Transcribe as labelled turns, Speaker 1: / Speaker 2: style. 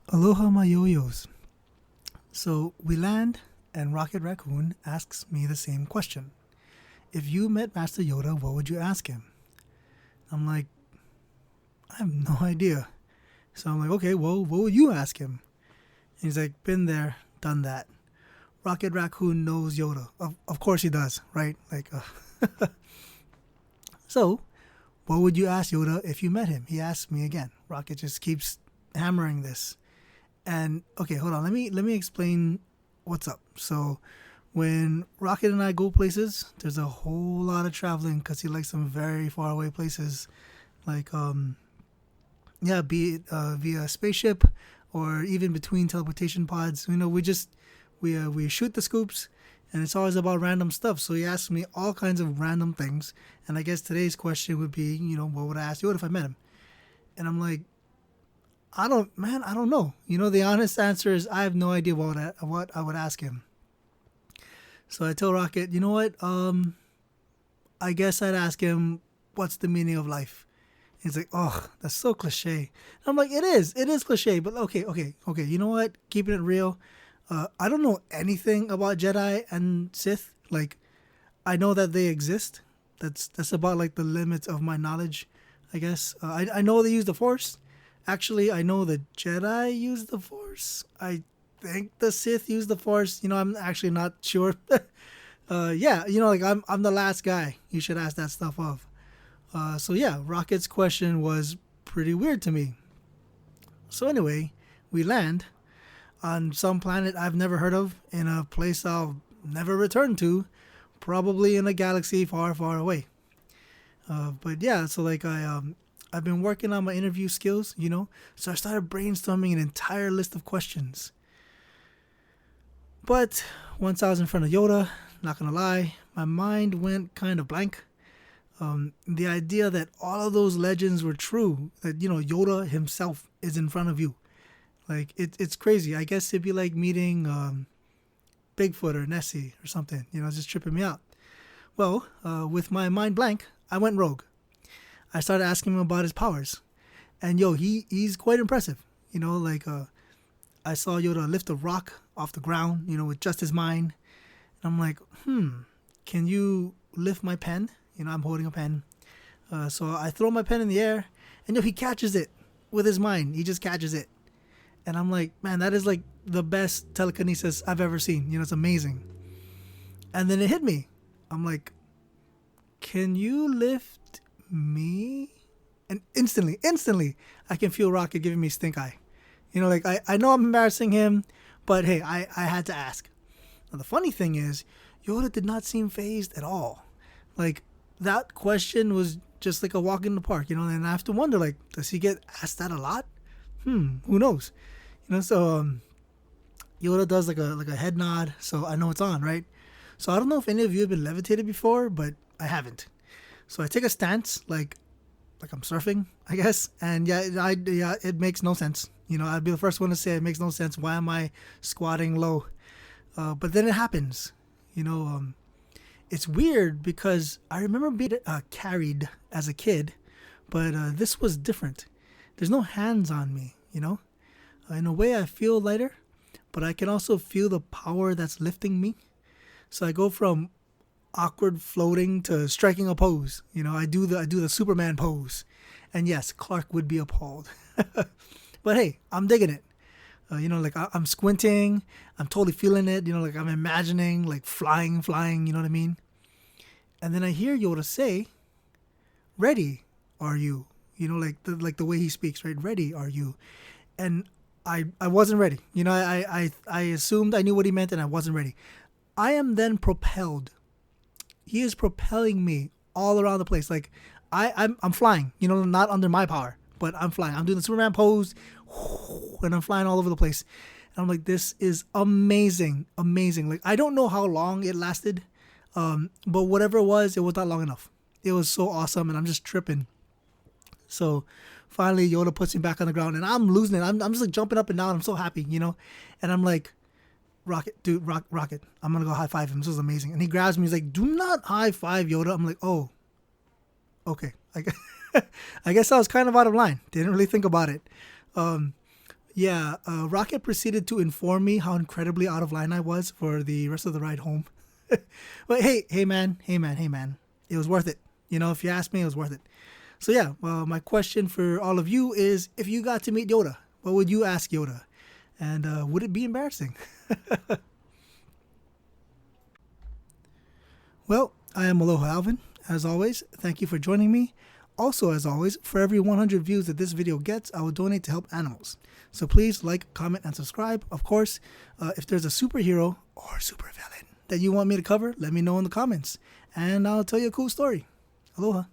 Speaker 1: Aloha, my yo-yos. So we land, and Rocket Raccoon asks me the same question. If you met Master Yoda, what would you ask him? I'm like, I have no idea. So I'm like, okay, well, what would you ask him? And he's like, been there, done that. Rocket Raccoon knows Yoda. Of course he does, right? So, what would you ask Yoda if you met him? He asks me again. Rocket just keeps hammering this. And okay, hold on. Let me explain what's up. So, when Rocket and I go places, there's a whole lot of traveling because he likes some very far away places, like yeah, be it via spaceship or even between teleportation pods. We shoot the scoops, and it's always about random stuff. So he asks me all kinds of random things, and I guess today's question would be, what would I ask Yoda if I met him? And I'm like, I don't know. The honest answer is I have no idea what I would ask him. So I tell Rocket, you know what? I guess I'd ask him, what's the meaning of life? He's like, oh, that's so cliche. And I'm like, it is cliche, but okay. You know what? Keeping it real, I don't know anything about Jedi and Sith. Like, I know that they exist. That's about like the limits of my knowledge, I guess. I know they use the Force. Actually, I know the Jedi use the Force. I think the Sith use the Force. I'm actually not sure. Yeah, like I'm the last guy you should ask that stuff of. So yeah, Rocket's question was pretty weird to me. So anyway, we land on some planet I've never heard of in a place I'll never return to, probably in a galaxy far, far away. But yeah, so like I've been working on my interview skills, so I started brainstorming an entire list of questions. But once I was in front of Yoda, not gonna lie, my mind went kind of blank. The idea that all of those legends were true, that Yoda himself is in front of you, like it's crazy. I guess it'd be like meeting Bigfoot or Nessie or something. It's just tripping me out. Well, with my mind blank, I went rogue. I started asking him about his powers, and he's quite impressive. I saw Yoda lift a rock off the ground, with just his mind. And I'm like, can you lift my pen? I'm holding a pen. So I throw my pen in the air, and he catches it with his mind. He just catches it. And I'm like, man, that is like the best telekinesis I've ever seen. It's amazing. And then it hit me. I'm like, can you lift me? And instantly, I can feel Rocket giving me stink eye. I know I'm embarrassing him, but hey, I had to ask. Now, the funny thing is, Yoda did not seem phased at all. Like, that question was just like a walk in the park, and I have to wonder, like, does he get asked that a lot? Who knows? So Yoda does like a head nod, so I know it's on, right? So I don't know if any of you have been levitated before, but I haven't. So I take a stance, like I'm surfing, I guess, and yeah, it makes no sense. I'd be the first one to say it makes no sense. Why am I squatting low? But then it happens. It's weird because I remember being carried as a kid, but this was different. There's no hands on me, In a way, I feel lighter, but I can also feel the power that's lifting me. So I go from awkward floating to striking a pose. I do the Superman pose, and yes, Clark would be appalled. But hey, I'm digging it. I'm squinting. I'm totally feeling it. Like I'm imagining like flying. You know what I mean? And then I hear Yoda say, "Ready, are you?" Like the way he speaks, right? Ready, are you? And I wasn't ready. I assumed I knew what he meant, and I wasn't ready. I am then propelled. He is propelling me all around the place. Like I'm flying. Not under my power, but I'm flying. I'm doing the Superman pose, and I'm flying all over the place. And I'm like, this is amazing. Like I don't know how long it lasted, but whatever it was not long enough. It was so awesome, and I'm just tripping. So finally, Yoda puts me back on the ground, and I'm losing it. I'm just like jumping up and down. I'm so happy, And I'm like, Rocket, dude, Rocket, I'm gonna go high five him. This is amazing. And he grabs me. He's like, do not high five Yoda. I'm like, oh, okay. I guess I was kind of out of line. Didn't really think about it. Yeah, Rocket proceeded to inform me how incredibly out of line I was for the rest of the ride home. But hey man. It was worth it. You know, if you ask me, it was worth it. So yeah, well, my question for all of you is, if you got to meet Yoda, what would you ask Yoda? And would it be embarrassing? Well, I am Aloha Alvin. As always, thank you for joining me. Also, as always, for every 100 views that this video gets, I will donate to help animals. So please like, comment, and subscribe. Of course, if there's a superhero or supervillain that you want me to cover, let me know in the comments. And I'll tell you a cool story. Aloha.